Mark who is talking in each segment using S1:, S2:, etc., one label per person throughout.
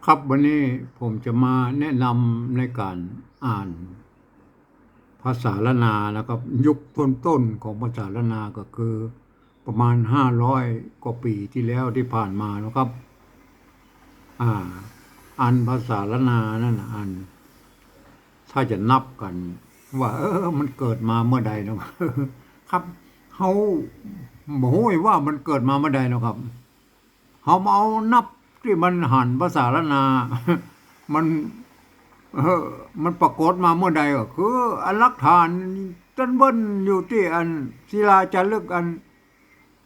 S1: ครับวันนี้ผมจะมาแนะนำในการอ่านภาษาละนานะครับยุคต้นๆของภาษาละนาก็คือประมาณ500กว่าปีที่แล้วที่ผ่านมานะครับอ่าอ่านภาษาละนานั่นน่ะอ่านถ้าจะนับกันว่ามันเกิดมาเมื่อใดเนาะครับเขาบอกว่ามันเกิดมาเมื่อใดเนาะครับเขามาเอานับที่มันหันภาษาละนามันเออมันปรากฏมาเมื่อใดก็คืออันหลักฐานต้นเบิ้นอยู่ที่อันศิลาจารึกอัน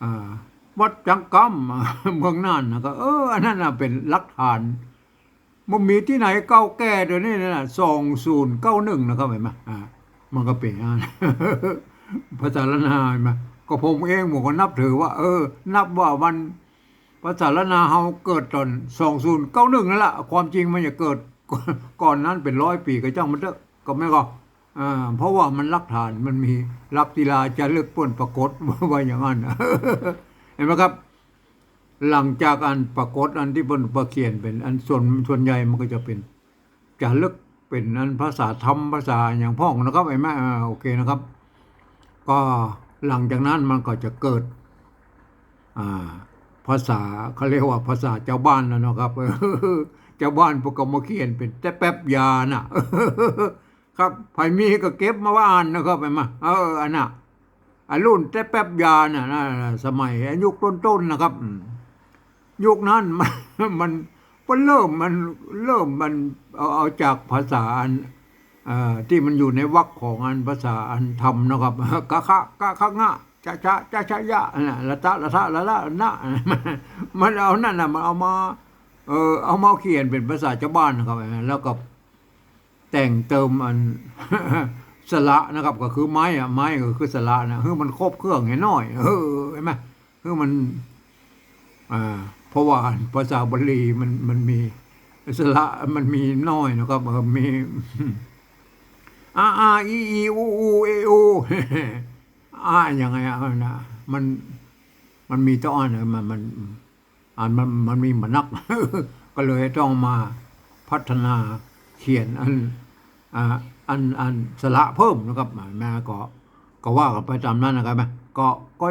S1: อ่าวัดจังกัมเมืองน่านนะก็อันนั้นน่ะเป็นหลักฐานมันมีที่ไหนเก่าแก่เดี๋ยวนี้นะ2091นะครับเห็นไหมมันก็เป็นอย่างนั้นภาษาละนาเห็นไหมก็ผมเองผมก็นับถือว่านับว่าวันภาษาละนาเฮาเกิดตอน2091นั่นแหละความจริงมันจะเกิดก่อนนั้นเป็น100 ปีก็จ้างมันเถอะก็ไม่ก็เพราะว่ามันหลักฐานมันมีหลักศิลาจารึกป่นปรากฏไว้อย่างนั้นเห็นไหมครับ หลังจากอันปรากฏอันที่บนประเขียนเป็นอันส่วนใหญ่มันก็จะเป็นจารึกเป็นอันภาษาธรรมภาษาอย่างพ่องนะครับไอ้แม่โอเคนะครับก็หลังจากนั้นมันก็จะเกิดอ่าภาษาเขาเรียกว่าภาษาเจ้าบ้านแล้วนะครับเจ้าบ้านพวกก็มาเขียนเป็นแต่แป๊บยาน่ะครับไผมีก็เก็บมาว่าอ่านนะครับไอ้มาอันน่ะอันรุ่นแต่แป๊บยาน่ะสมัยอายุต้นๆนะครับ ยุคนั้นมันเริ่มมันเอาจากภาษาอันที่มันอยู่ในวรรคของอันภาษาอันธรรมนะครับกะคะกะคะงะจะยะนะละตะละทะละละนะมันเอานั่นน่ะมันเอามาเขียนเป็นภาษาชาวบ้านนะครับแล้วก็แต่งเติมอันสระนะครับก็คือไม้ก็คือสระนะมันครบเครื่องไงน้อยเห็นไหมมัน อ่าเพราะว่าภาษาบาลีมันมีสระมันมีน้อยนะครับมีอีอูเออูอย่างไงนะมันมันมีต้อนมันมันมีมันนักก็เลยต้องมาพัฒนาเขียนอ่าอันสระเพิ่มนะครับแม่ก็ว่ากันไปตามนั้นนะครับแม่ก็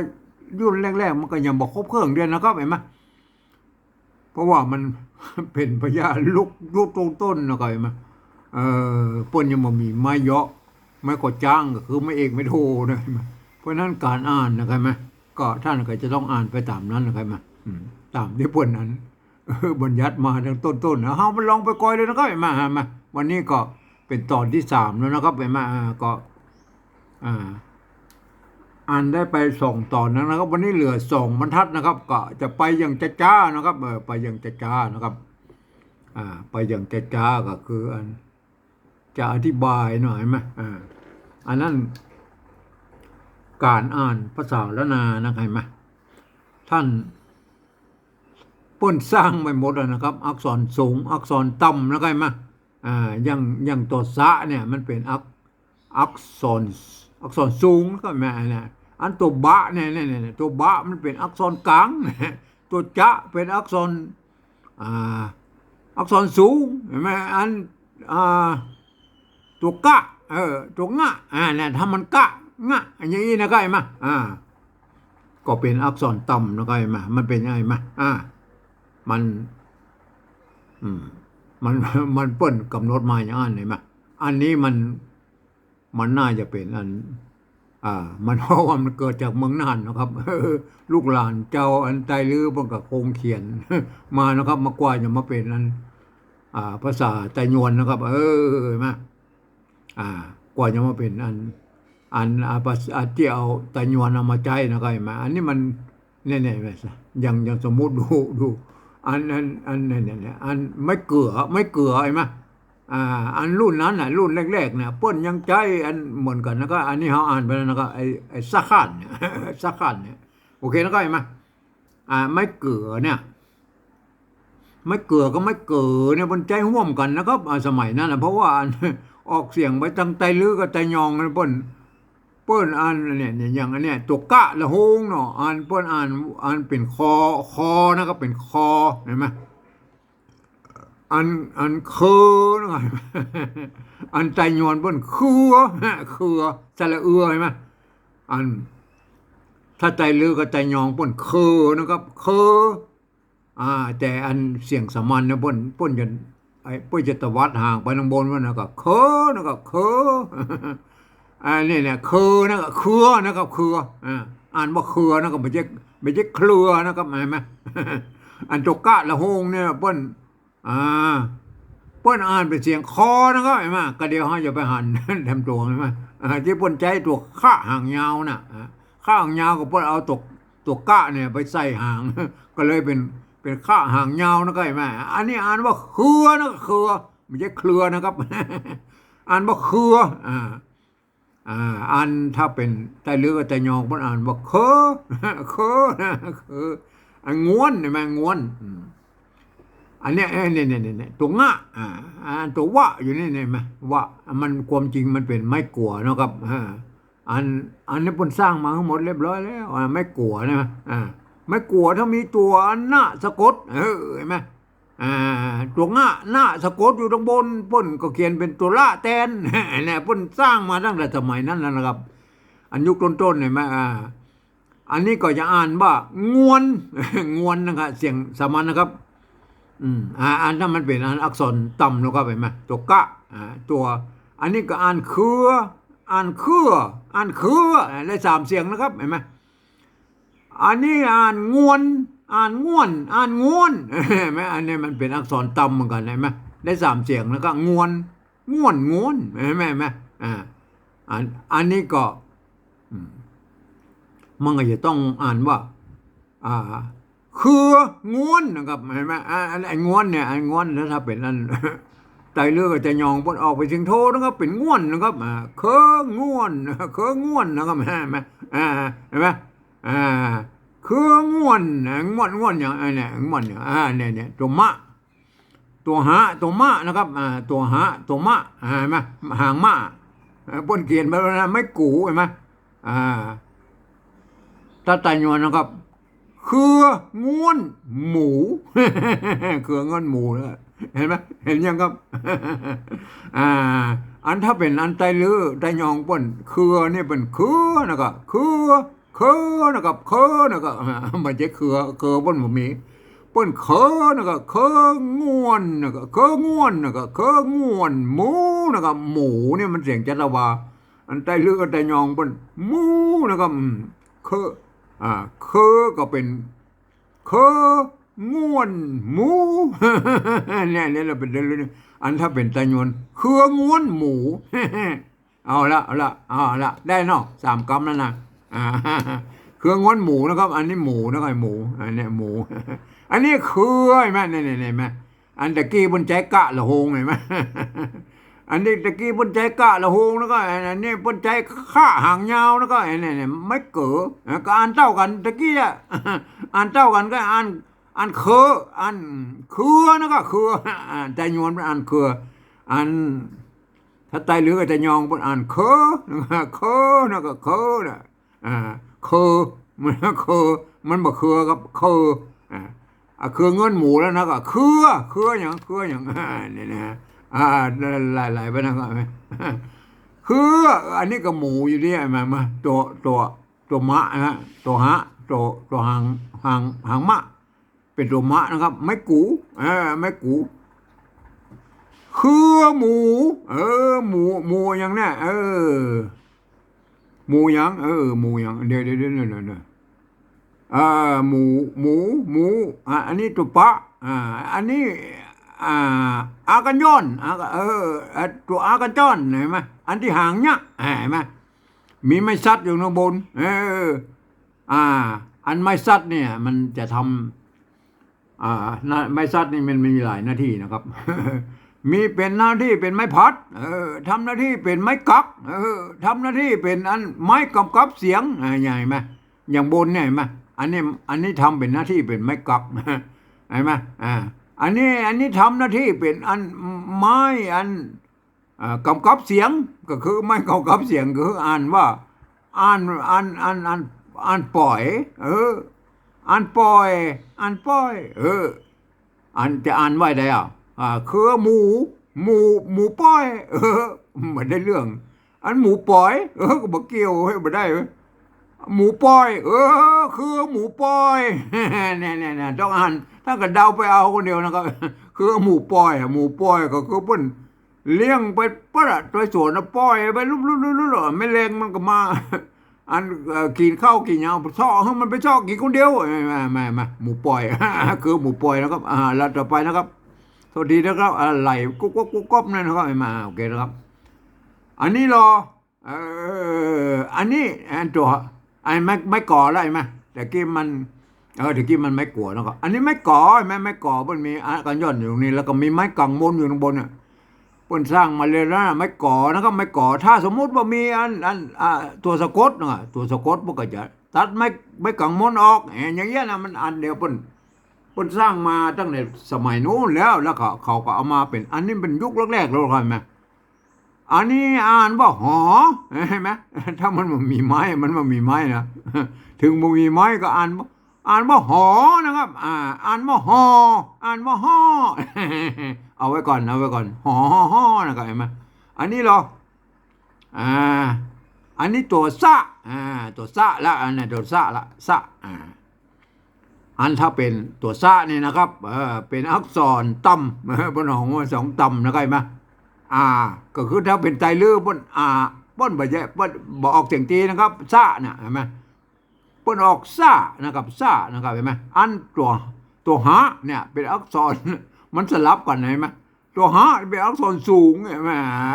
S1: ยุ่นแรกๆมันก็ยังบอกครบเครื่องเดือนนะครับเห็นไหม เพราะว่ามันเป็นพญาลุกต้นนะครับเห็นไหมเปิ้นยังบ่มีไม้เยาะไม้กดจ้างก็คือไม่เอกไม่โทนะเห็นไหมเพราะนั้นการอ่านนะครับไหมก็ท่านก็จะต้องอ่านไปตามนั้นนะครับไหมตามที่เปิ้นนั้นบัญญัติมาตั้งต้นๆนะเฮามันลองไปก่อยเลยนะครับเห็นไหมวันนี้ก็เป็นตอนที่3แล้วนะครับเห็นไหมก็อ่า อ่านได้ไป2 ตอนนะครับวันนี้เหลือ2 บรรทัดนะครับก็จะไปอย่างจ้านะครับไปอย่างจ้านะครับไปอย่างจ้าก็คืออันจะอธิบายหน่อยไหมอันนั้นการอ่านภาษาละนานะครับเห็นไหมท่านเปิ้นสร้างไปหมดแล้วนะครับอักษรสูงอักษรต่ำนะครับเห็นไหมอย่างตัวสะเนี่ยมันเป็นอักษรสูงก็แม่เนี่ยอันตัวบะเนี่ยตัวบะมันเป็นอักษรกลางตัวจะเป็นอ่าอักษรสูงเห็นไหมตัวกะตัวงะเนี่ยถ้ามันกะงะอย่างนี้นะครับเห็นไหมก็เป็นอักษรต่ำนะครับเห็นไหมมันเป็นยังไงไหมมันอืมมันมันเปิ้นกำหนดมาอย่างนั้นเห็นไหมอันนี้มันน่าจะเป็นอันมันเพราะว่ามันเกิดจากเมืองน่านนะครับลูกหลานเจ้าอันไตลือเพิ่นก็คงเขียนมานะครับมากว่าจะมาเป็นอันภาษาไตยวนนะครับเห็นไหมกว่าจะมาเป็นภาษาที่เอาไตยวนเอามาใช้นะครับเห็นไหมอันนี้มันเนี่ยอย่างสมมุติดูอันเนี่ยอันไม่เกลือเห็นไหมอันรุ่นนั้นน่ะรุ่นแรกๆเนี่ยเปิ้นยังใจอันเหมือนกันนะก็อันนี้เขาอ่านไปแล้วนะครับไอ้ซักขันเนี่ยซักขันเนี่ยโอเคนะก็เห็นไหมไม่เกลือเนี่ยไม่เกลือก็ไม่เกลือเนี่ยมันใจห่วมกันนะครับสมัยนั้นนะเพราะว่าออกเสียงไปตั้งไตลือกับไตยองนะเปิ้นอ่านเนี่ยอย่างอันเนี้ยตัวกะละโฮงเนาะเปิ้นอ่านเป็นคอนะครับเป็นคอเห็นไหม อันคือนะครับอันไตยวนบนคือสระเห็นไหมอันถ้าไตลือกับไตยองบนคือนะครับคือแต่อันเสียงสามัญนะบนจะไอ้ปุ้ยจะตวัดห่างไปทางบนมันนะครับคือนี่เนี่ยคือนะครับคืออ่านว่าคือนะครับไม่ใช่เครือนะครับเห็นไหมอันตกกะละหงเนี่ยอ่า เปิ้นอ่านเป็นเสียงคอนะครับเห็นไหมก็เดียวเขาจะไปหัน ทำตัวเห็นไหมที่เปิ้นใจตัวข้าหางยาวน่ะข้าหางยาวก็เปิ้นเอาตัวกะเนี่ยไปใส่หาง ก็เลยเป็นข้าหางยาวนะครับเห็นไหมอันนี้อ่านว่าเครือนะเครือไม่ใช่เครือนะครับ อ่านว่าเครืออ่านถ้าเป็นไตลือกับไตยองเปิ้นอ่านว่าเคอ นะคืออันง้วนเห็นไหมง้วน อันเนี้ยเนี่ยตัวงะตัววะอยู่นี่เนี่ยมวะมันความจริงมันเป็นไม้กัวนะครับอันนี้เพิ่นสร้างมาทั้งหมดเรียบร้อยแล้วไม้กัวนะไม้กัวถ้ามีตัวหน้าสะกดเห็นไหมตัวงะหน้าสะกดอยู่ตรงบนเพิ่นก็เขียนเป็นตัวละแตน เนี่ยเพิ่นสร้างมาตั้งแต่สมัยนั้นแล้วนะครับ อันยุคต้นๆเห็นไหมอันนี้ก็จะอ่านว่างวน งวนนะครับเสียงสามัญนะครับ อันนั้นมันเป็นอักษรต่ำแล้วก็ไปไหมตัวกะตัวอันนี้ก็อ่านคือได้สามเสียงนะครับเห็นไหมอันนี้อ่านงวนเห็นไหมอันนี้มันเป็นอักษรต่ำเหมือนกันเห็นไหมได้สามเสียงแล้วก็งวนเห็นไหมอันนี้ก็มันก็จะต้องอ่านว่าคืองวนนะครับเห็นไหมไอ้งวนเนี่ยไอ้งวนแล้วถ้าเป็นอัน ไตเลือกจะยองปนออกไปถึงโทนะครับเป็นง่วนนะครับง่วนนะครับเห็นไหมเห็นไหมง่วนอย่างไอ้เนี่ยง่วนอย่างเนี่ยตัวมะนะครับตัวมะเห็นไหมหางมะปนเกียนไปแล้วนะไม่กูเห็นไหมถ้าไตยวนนะครับง่วนหมู ง่วนหมูแล้วเห็นไหมเห็นยังครับ อันถ้าเป็นอันไตลือไตยองป่นนี่เป็นนะครับนะครับนะครับมันจะป่นบ่มีป่นนะครับง่วนนะครับง่วนนะครับง่วนหมูนะครับหมูเนี่ยมันเสียงจัตวาอันไตลือกับไตยองป่นหมูนะครับก็เป็นง่วนหมู เนี่ยเราเป็นเรื่องอันถ้าเป็นตะยวนง่วนหมู เอาละได้เนาะ3 กำแล้วนะง่วนหมูนะครับ อันนี้หมูนะครับหมูอันนี้หมู อันนี้เห็นไหมเนี่ยไหมอันตะกี้บนใจกะละหงเห็นไหม อันนี้ตะกี้บนใจกะละหงแล้วก็อันนี้บนใจข้าหางยาวแล้วก็เนี่ยไม่เก๋ก็อ่านเท่ากันตะกี้อ่ะ อ่านเท่ากันก็อ่านอันนะครับแต่ยวนเป็นอันอันถ้าไตเหลือก็จะยองเป็นอันนะครับนะมันบอกกับเงินหมูแล้วนะก็อย่างนี่นะหลายไปนะครับอันนี้ก็หมูอยู่นี่มาตัวมะนะตัวหางมะเป็นตัวมะนะครับไม่กูหมูหมูอย่างนี้หมูอย่างเดี๋ยวหมูอันนี้ตัวปะอันนี้อากันย้อนตัวอากันจ้อนเห็นไหมอันที่หางเนี่ยเห็นไหมมีไม้ซัดอยู่ข้างบนอันไม้ซัดเนี่ยมันจะทำไม้ซัดนี่มันมีหลายหน้าที่นะครับ มีเป็นหน้าที่เป็นไม้พัดทำหน้าที่เป็นไม้กักทำหน้าที่เป็นอันไม้กำกับเสียงใหญ่ไหมอย่างบนเนี่ยเห็นไหมอันนี้ทำเป็นหน้าที่เป็นไม้กักเห็นไหมอันนี้ทำหน้าที่เป็นอันไม้อันกำกับเสียงก็คือไม้กำกับเสียงคืออ่านว่าอ่านปล่อยอ่านปล่อยอันจะอ่านไว้ได้ คือหมูป้อยมันได้เรื่องอันหมูปอยก็บ่เกี่ยวให้บ่ได้เว้ยหมูป้อยคือหมูป้อยเนี่ยต้องอ่านถ้าก็เดาไปเอาคนเดียวนะครับคือหมูป้อยหมูป้อยก็คือเพิ่นเลี้ยงไปปะโดยสวนป้อยไปลุบๆๆๆไม่แรงมันก็มาอันกินข้าวกินหยังชอบให้มันไปชอบกินคนเดียวมาหมูป้อยคือหมูป้อยนะครับแล้วต่อไปนะครับสวัสดีนะครับไหลกุ๊กนั่นนะครับมาโอเคนะครับอันนี้รออันนี้อันตัวไอ้ไม่ก่อแล้วไอ้ไหมแต่กี้มันตะกี้มันไม่กลัวนะครับอันนี้ไม่ก่อไม่ก่อมันมีกันย่อนอยู่ตรงนี้แล้วก็มีไม้กังมนอยู่ข้างบนเนี่ยเพิ่นสร้างมาเลยนะไม่ก่อนะครับไม่ก่อถ้าสมมุติว่ามีตัวสะกดนะตัวสะกดมันก็จะตัดไม่กังมนออกอย่างเงี้ยนะมันอันเดียวเพิ่นสร้างมาตั้งแต่สมัยนู้นแล้วเขาก็เอามาเป็นอันนี้เป็นยุคแรกๆแล้วใช่ไหมอันนี้อ่านว่าหอเห็นไหมถ้ามันมีไม้มันมีไม้นะถึงมันมีไม้ก็อ่านว่าหอนะครับอ่านว่าหอเอาไว้ก่อนหอนะครับเห็นไหมอันนี้เหรออ่าอันนี้ตัวสะตัวสะละอันนี้ตัวสะละสะอันถ้าเป็นตัวสะนี่นะครับเป็นอักษรต่ำบนของว่าสองต่ำนะครับเห็นไหมก็คือถ้าเป็นไตลื้อบนป้นบ่ใช่ป้นบ่ออกเสียงตีนะครับซะเนี่ยเห็นไหมป้นออกซะนะครับซะนะครับเห็นไหมอันตัวหาเนี่ยเป็นอักษรมันสลับกันเห็นไหมตัวหาเป็นอักษรสูงเห็นไหม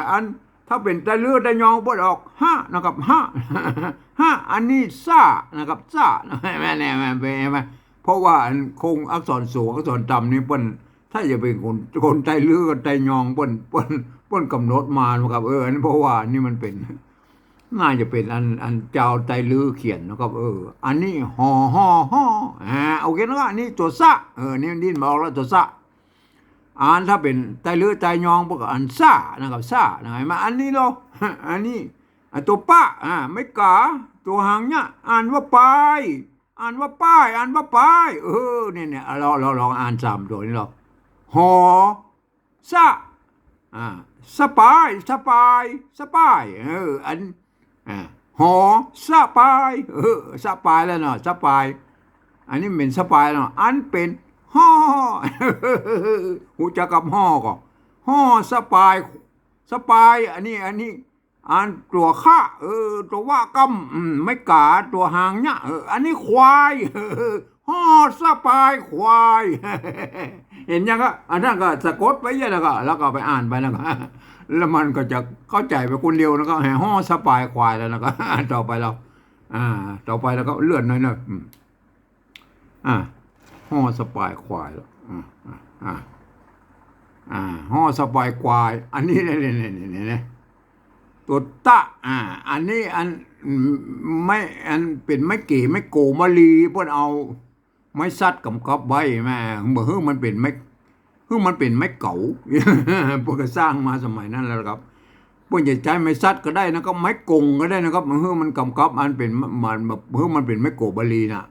S1: อันถ้าเป็นไตลื้อไตยองป้นออกฮะนะครับฮะอันนี้ซะนะครับซะเห็นไหมเนี่ยเห็นไหมเพราะว่าคงอักษรสูงอักษรต่ำนี่ป้นถ้าจะเป็นคนไตลื้อไตยองป้นกำหนดมาครับอันเพราะว่านี่มันเป็นน่าจะเป็นอันเจ้าไตลื้อเขียนนะครับอันนี้ฮอโอเคนะครับอันนี้ตัวซะนี่ดิ้นมาออกแล้วตัวซะอ่านถ้าเป็นไตลื้อไตยองพวกอันซะนะครับซะนะครับมาอันนี้เราอันนี้ตัวป้าไม่กาตัวหางเนี่ยอ่านว่าปายอ่านว่าป้ายเนี่ยเราลองอ่าน3ตัวนี้เราหอซะสปายอันหอสปายสปายแล้วเนาะสปายอันนี้เป็นสปายเนาะอันเป็นห่อหูจักกับห่อก็ห่อสปายอันนี้อันตัวข้าตัวว่ากำไม่กาตัวหางเนี่ยอันนี้ควายห่อสปายควายเห็นยังก็อันนั้นก็สะกดไปเยอะแล้วก็ไปอ่านไปแล้วก็แล้วมันก็จะเข้าใจไปคนเดียวแล้วก็แห่ห่อสปายควายแล้วก็ต่อไปเราก็เลื่อนหน่อยห่อสปายควายแล้วห่อสปายควายอันนี้เนี่ยตัวตะอันนี้อันไม่อันเป็นไม่เก๋ไม่โกมะลีเพิ่นเอาไม้ซัดกำกับไว้แม่เมื่อมันเป็นไม้เก่าพวกก็สร้างมาสมัยนั้นแล้วครับพวกจะใช้ไม้ซัดก็ได้นะครับไม้กงก็ได้นะครับมันกำกับอันเป็นมันเป็นไม้โกบาลีน่ะ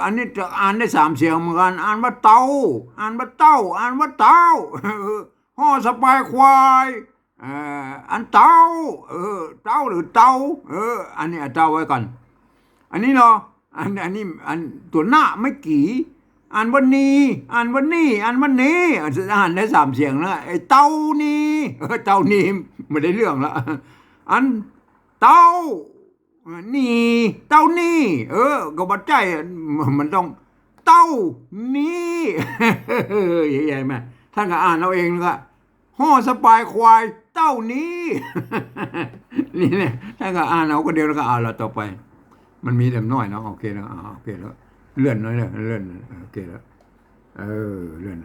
S1: อันนี้จะอ่านได้3เสียงเหมือนกันอ่านว่าเต้าห่อสปายควายอันเต้าหรือเต้าอันนี้เต้าไว้ก่อนอันนี้เนาะอันนี้อันตัวหน้าไม่กี่อ่านวันนี้อ่านวันนี้อ่านได้3เสียงนะไอ้เต้านี้ไม่ได้เรื่องละอันเต้านี่เต้านี่ก็บัดใจมันต้องเต้านี่ใหญ่ๆไหมท่านก็อ่านเอาเองก็ห่อสปายควายเต้านี้นี่เนี่ยท่านก็อ่านเอาคนเดียวแล้วก็อ่านเราต่อไปมันมีแต่น้อยเนาะโอเคแล้วโอเคแล้วเลื่อนน้อยเนี่ยเลื่อนโอเคแล้วเลื่อน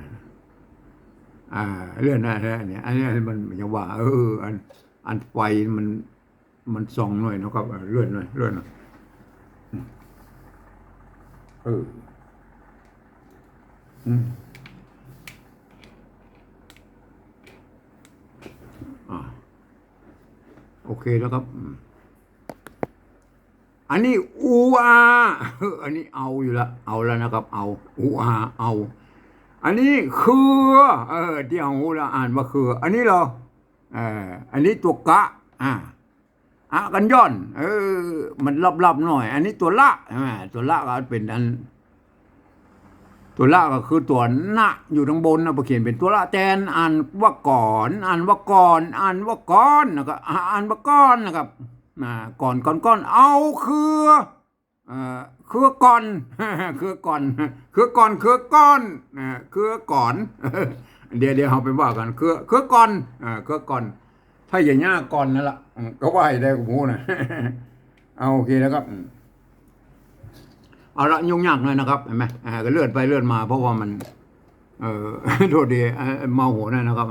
S1: เลื่อนนะเนี่ยอันนี้มันยังว่าอันไฟมันส่องหน่อยนะครับเลื่อนหน่อยโอเคแล้วครับอันนี้อันนี้เอาอยู่ละเอาแล้วนะครับเอาอูอาเอา อันนี้คือที่เอาหูเราอ่านว่าคืออันนี้เหรออันนี้ตัวกะกันย่อนมันลับๆหน่อยอันนี้ตัวละใช่ไหมตัวละก็เป็นอันตัวละก็คือตัวนะอยู่ทางบนนะพอเขียนเป็นตัวละแทนอ่านว่าก่อนอ่านว่าก่อนอ่านว่าก่อนนะครับอ่านว่าก่อนนะครับก่อนเอาคือก่อนคือก่อนคือก่อนคือก้อนคือก่อนเดี๋ยวเราไปว่ากันคือก่อนคือก่อนถ้าอย่างนี้ก่อนนั่นแหละก็ว่าได้กับหมูนะเอาโอเคนะครับเอาละยุ่งยากหน่อยนะครับเห็นไหมก็เลื่อนไปเลื่อนมาเพราะว่ามันโทษดีเมาหัวนะครับ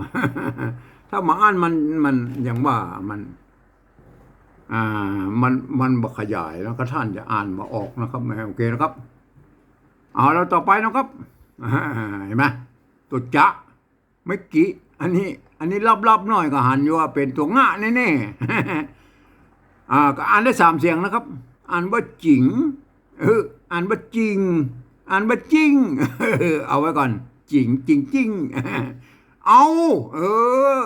S1: ถ้ามาอ่านมันอย่างว่ามันบขยายแล้วก็ท่านจะอ่านมาออกนะครับโอเคนะครับเอาแล้วต่อไปนะครับเห็นไหมตัวจะไม่กี่อันนี้ลับหน่อยก็หันอยู่ว่าเป็นตัวงะแน่ๆก็อ่านได้3เสียงนะครับอ่านว่าจิ๋งอ่านว่าจริงอ่านว่าจริงเอาไว้ก่อนจริงเอา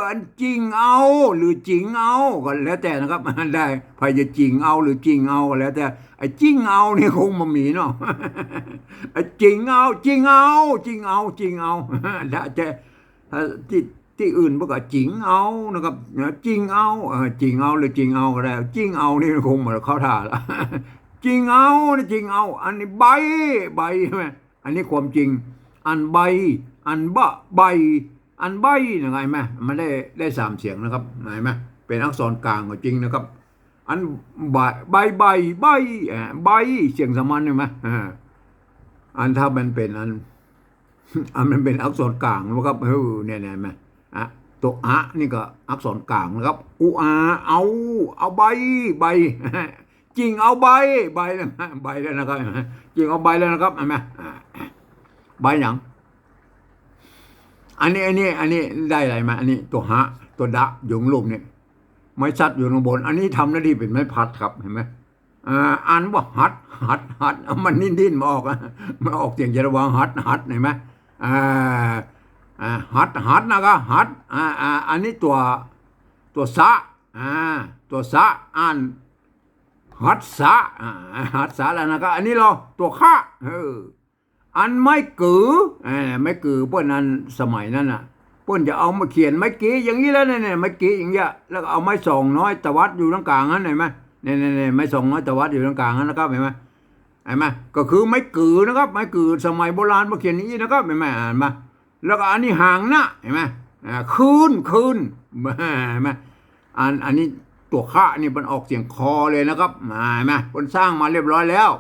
S1: อันจริงเอาหรือจริงเอาก็แล้วแต่นะครับได้ใครจะจริงเอาหรือจริงเอาก็แล้วแต่ไอ้จริงเอานี่คงมามีเนาะไอ้จริงเอาถ้าจะที่อื่นพวกก็จริงเอานะครับจริงเอาจริงเอาหรือจริงเอาก็ได้จริงเอานี่คงมาเข้าท่าละจริงเอาอันนี้ใบใช่ไหมอันนี้ความจริงอันใบอันบะใบอันใบยังไงไหมมันได้3เสียงนะครับเห็นไหมเป็นอักษรกลางก็จริงนะครับอันใบเสียงสมันใช่ไหมอันถ้ามันเป็นอันมันเป็นอักษรกลางนะครับเนี่ยไหมตัวนี่ก็อักษรกลางนะครับเอาใบจริงเอาใบแล้วนะครับจริงเอาใบแล้วนะครับเห็นไหมใบอย่างอันนี้ได้อะไรมาอันนี้ตัวตัวดะอยู่ข้างล่างเนี่ยไม้ชัดอยู่ข้างบนอันนี้ทำหน้าที่เป็นไม้พัดครับเห็นไหมอ่านว่าหัดมันดิ้นมาออกมันออกเสียงจะระวังหัดเห็นไหมหัดนะครับหัดอันนี้ตัวสะตัวสะอ่านหัดสะแล้วนะครับอันนี้เราตัวข้าอันไม่กือเปิ้นนั้นสมัยนั้นน่ะเปิ้นจะเอามาเขียนไม่กี้อย่างนี้แล้วเนี่ยไม่กี้อย่างเงี้ยแล้วก็เอาไม้ส่องน้อยตะวัดอยู่ตรงกลางนั้นเห็นไหมเนี่ยไม้ส่องน้อยตะวัดอยู่ตรงกลางนั้นนะครับเห็นไหมก็คือไม่กือนะครับไม่กือสมัยโบราณมาเขียนนี้นะครับเห็นไหมแล้วก็อันนี้หางนะเห็นไหมคืนเห็นไหมอันนี้ตัวข้านี่มันออกเสียงคอเลยนะครับเห็นไหมคนสร้างมาเรียบร้อยแล้ว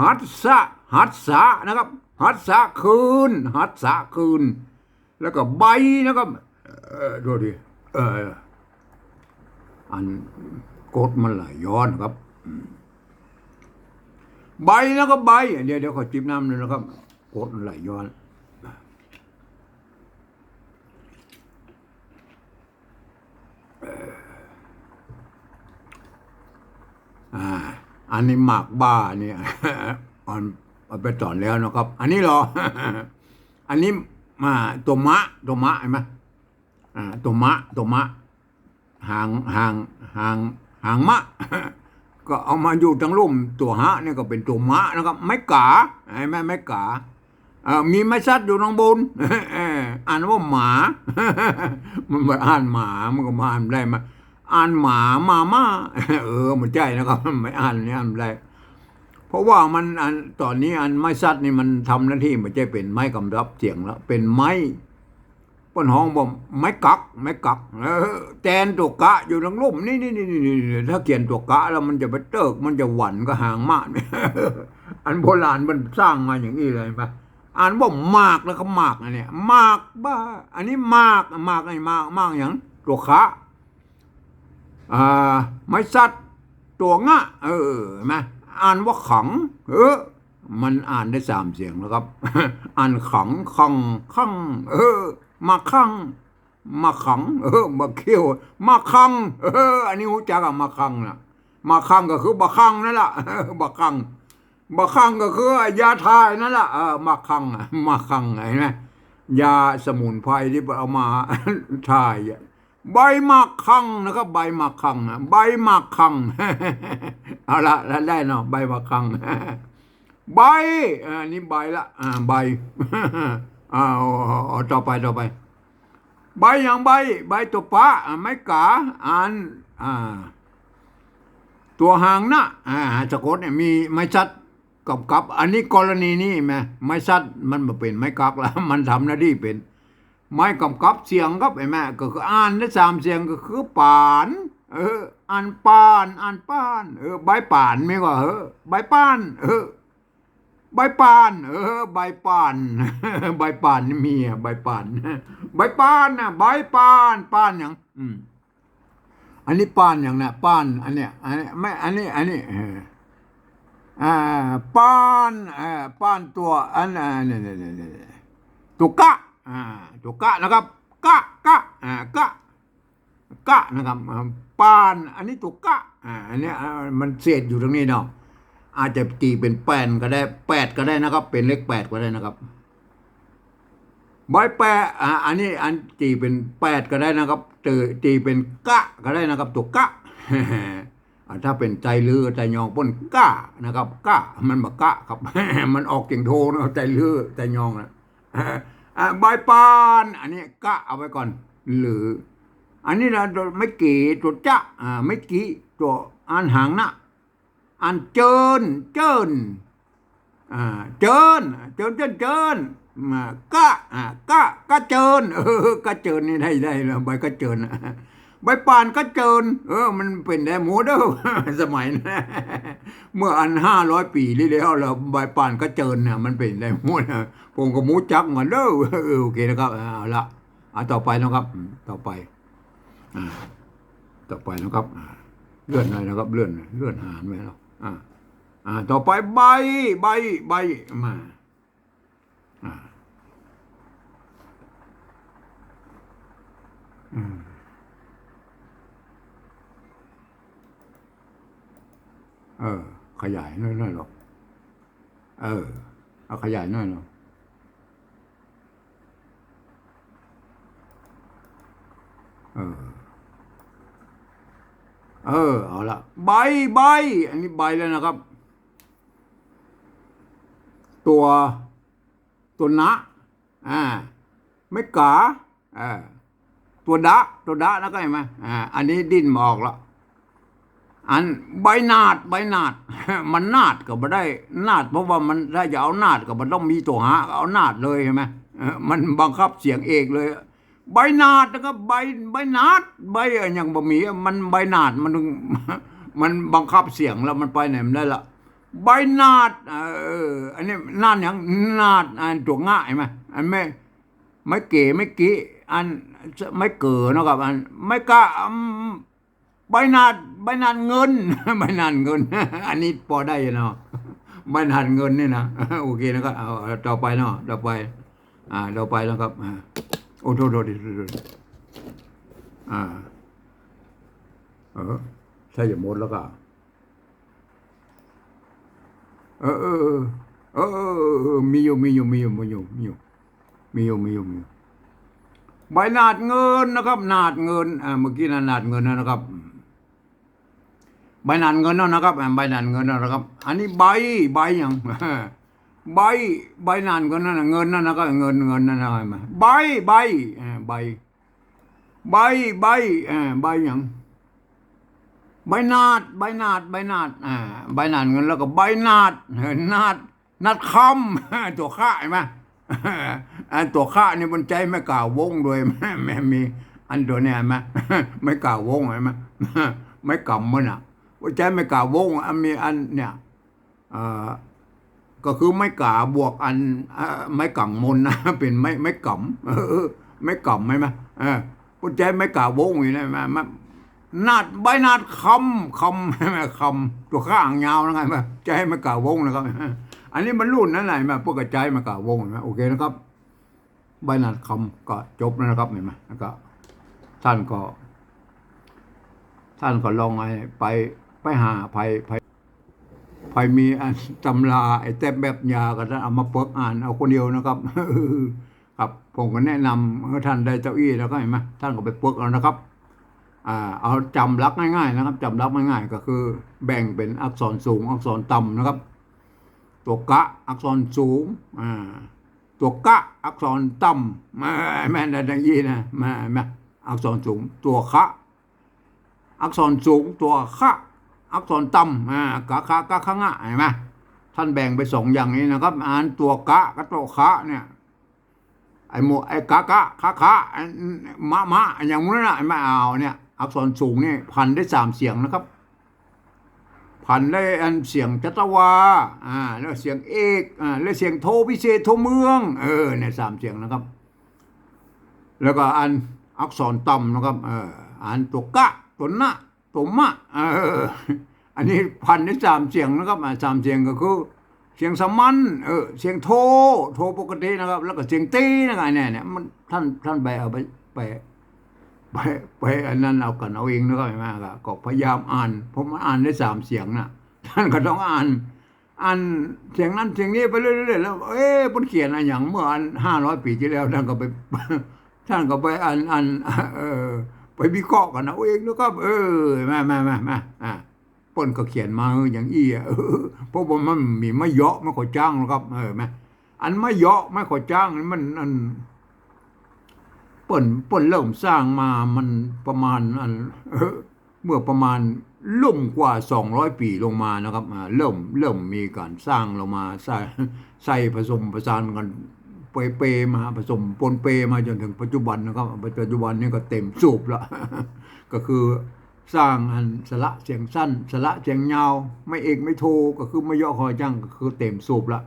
S1: หัดสะนะครับหัดสะคืนแล้วก็ใบนะครับดูดิอันกดมันไหลย้อนครับใบแล้วก็ใบเดี๋ยวขอจิบน้ำเลยนะครับกดมันไหลย้อนอันนี้หมากบ้าเนี่ยเอาไปสอนแล้วนะครับอันนี้เหรอ อันนี้ตัวมะเห็นไหมตัวมะหางมะ ก็เอามาอยู่ทั้งร่มตัวเนี่ยก็เป็นตัวมะนะครับไม้กาเห็นไหมไม้กามีไม้ซัดอยู่ข้างบน อ่านว่าหมา มันมาอ่านหมามันก็มาอ่านได้มาอ่านหมามันใจนะครับไม่อ่านนี่อ่านได้เพราะว่ามันตอนนี้ไม้ซัดนี่มันทำหน้าที่มันจะเป็นไม้กำรับเสียงแล้วเป็นไม้ป้นห้องบอกไม้กักแตนตัวกะอยู่ทางลุ่มนี่ถ้าเขียนตัวกะแล้วมันจะไปเติกมันจะหวั่นก็ห่างมากอันโบราณมันสร้างมาอย่างนี้เลยปะอ่านว่ามากแล้วก็มากอันนี้มากบ้าอันนี้มากอย่างตัวคะไม้ซัดตัวงะไหมอ่านว่าขังมันอ่านได้3เสียงแล้วครับ อ่านขังมาขังมาเขี้ยวมาขังอันนี้รู้จักมาขังนะมาขังก็คือบะขังนั่นแหละบะขังก็คือยาทายนั่นแหละมาขังเห็นไหม ยาสมุนไพรที่เอามา ถ่ายใบหมากคังนะครับใบหมากคังใบหมากคัง เอาละแล้วได้เนาะใบหมากคัง ใบอันนี้ใบละใบ เอาต่อไปต่อไปใบอย่างใบใบตัวปะไม่กาอ่านตัวหางนะสะกดเนี่ยมีไม้ชัดกับอันนี้กรณีนี้ไหมไม้ชัดมันมาเป็นไม้กักแล้ว มันทำหน้าที่เป็นไม้กำกับเสียงครับไอ้แม่ก็คืออ่านได้สามเสียงก็คือป่านอ่านป่านอ่านป่านใบป่านไม่ก็ใบป่านใบป่านใบป่าน ใบป่านนี่มีใบป่าน ใบป่านนะใบป่านป่านอย่างอันนี้ป่านอย่างน่ะป่านอันเนี้ยอันนี้ไม่อันนี้ป้านป้านตัวอันนี่ตัวกะตัวกะนะครับกะกะกะนะครับป้านอันนี้ตัวกะอันนี้มันเศษอยู่ตรงนี้เนาะอาจจะตีเป็นแปดก็ได้ก็ได้นะครับเป็นเลข8ก็ได้นะครับใบแปะอันนี้อันตีเป็น8ก็ได้นะครับตีเป็นกะก็ได้นะครับตัวกะ ถ้าเป็นใจลือใจยองป้นก้านะครับก้ามันบักกะครับ มันออกเก่งโทนะใจลือใจยองนะใบปานอันนี้กะเอาไว้ก่อนหรืออันนี้นะไม่กี่ตัวจะไม่กี่ตัวอันหางนะอันเจินเจินเจินกะกะเจินกะเจินนี่ได้แล้วใบกะเจินใบป่านก็เจินมันเป็นได้หมูเด้อ สมัยนะเมื่ออัน500 ปีที่แล้วเราใบป่านก็เจินเนี่ยมันเป็นได้หมูนะผมก็หมูจักเหมือนเด้อโอเคนะครับเอาละต่อไปนะครับต่อไปต่อไปนะครับเลื่อนหน่อยนะครับเลื่อนหานไว้แล้วต่อไปใบมาขยายน้อยๆหรอกเอาขยายน้อยหรอกเอาละใบอันนี้ใบแล้วนะครับตัวนะไม่กาตัวดะนะก็เห็นไหมอันนี้ดิ้นมาออกแล้วอันใบนาด มันนาดก็ไม่ได้นาดเพราะว่ามันถ้าจะเอานาดก็มันต้องมีตัวหาเอานาดเลยใช่ไหมมันบังคับเสียงเอกเลยใบนาดนะครับใบนาดใบอย่างบะหมี่มันใบนาดมันบังคับเสียงแล้วมันไปไหนมันได้ละใบนาดอันนี้นาดอย่างนาดอันตัวง่ายไหมอันไม่เก๋ไม่กี้อันไม่เก๋นะครับอันไม่กะใบนาดเงิน ใบนาดเงิน อันนี้พอได้เนาะใบนาดเงินนี่นะ โอเคนะครับเอาต่อไปเนาะต่อไปนะครับโอ้โทษใช่อย่าหมดแล้วก็มีอยู่ใบนาดเงินนะครับนาดเงินเมื่อกี้นาดเงินนะครับใบนาดเงินนะครับใบนาดเงินนะครับอันนี้ใบอย่าง ใบนาดเงินนั่นเงินนั่นนะครับเงินนั่นอะไรมาใบอย่างใบนาดใบนาดเงินแล้วก็ใบนาดคำ ตัวข้าเห็นไหม ตัวข้านี่มันใจไม่กล่าววงด้วยแม่มีอันตัวเนี้ยไหม ไม่กล่าววงเห็นไหม ไม่กำมันว่าใจไม่กล่าววงมีอันเนี่ยก็คือไม่กล่าบวกอันไม่กังมนนะ เป็นไม่กำไม่กำไหมว่าใจไม่กล่าววงอยู่นะนาดใบนาดคำตัวข้างยาวนะไงมาใจไม่กล่าววงนะครับ อันนี้มันรุ่นนั้นไหนมาพวกกระจายมากล่าววงนะโอเคนะครับใบนาดคำก็จบแล้วนะครับเห็นไหมแล้วก็ท่านก็ลองไปหาภัยมีอันตำราไอ้แต้มแบบยาก็ท่านเอามาเปิดอ่านเอาคนเดียวนะครับ ข ครับผมก็แนะนำให้ท่านได้เก้าอี้แล้วก็เห็นไหมท่านก็ไปฝึกเอานะครับเอาจำหลักง่ายๆนะครับจำหลักง่ายๆก็คือแบ่งเป็นอักษรสูงอักษรต่ำนะครับตัวกะอักษรสูงตัวกะอักษรต่ำแม่นดังนี้นะแม่อักษรสูงตัวคะอักษรสูงตัวคะอักษรต่ำกะคะกะคะงะเห็นไหมท่านแบ่งไปสองอย่างนี้นะครับอ่านตัวกะกับตัวคะเนี่ยไอ้หมไอ้กะกะคะคะมะอย่างนู้นนะไม่เอาเนี่ยอักษรสูงนี่พันได้สามเสียงนะครับพันได้อันเสียงจัตวาแล้วเสียงเอกแล้วเสียงโทพิเศษโทเมืองเนี่ยสามเสียงนะครับแล้วก็อันอักษรต่ำนะครับอันตัวกะตัวนะตัวมะอันนี้พันได้สามเสียงนะครับสามเสียงก็คือเสียงสมัญเสียงโทปกตินะครับแล้วก็เสียงตีนะครับเนี่ยมันท่านไปเอาไปอันนั้นเอากันเอาเองนะครับแม่ก็พยายามอ่านผมอ่านได้สามเสียงนะท่านก็ต้องอ่านเสียงนั้นเสียงนี้ไปเรื่อยๆแล้วมันเขียนอะไรอย่างเมื่อ500 ปีที่แล้วท่านก็ไปอ่านไปวิเคราะห์กันเอาเองนะครับมาเปิ้นก็เขียนมาอย่างเพราะว่ามันมีไม่เยาะไม่ขอจ้างนะครับแม่อันไม่เยาะไม่ขอจ้างมันเปิ้นเริ่มสร้างมามันประมาณเมื่อประมาณลุ่มกว่า200 ปีลงมานะครับเริ่มมีการสร้างลงมาใส่ผสมผสานกันเปมาผสมปนเปมาจนถึงปัจจุบันนะครับปัจจุบันนี้ก็เต็มสูบละก็คือสร้างอันสระเสียงสั้นสระเสียงยาวไม่เอกไม่โทก็คือไม่ย่อคอยจังก็คือเต็มสูบละ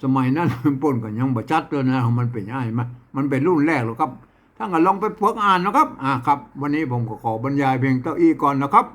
S1: สมัยนั้นปนกันยังบ่ชัดเลยนะมันเป็นยังไงมันเป็นรุ่นแรกหรอกครับถ้างั้นลองไปฝึกอ่านนะครับครับวันนี้ผมก็ขอบรรยายเพียงเท่านี้ก่อนนะครับ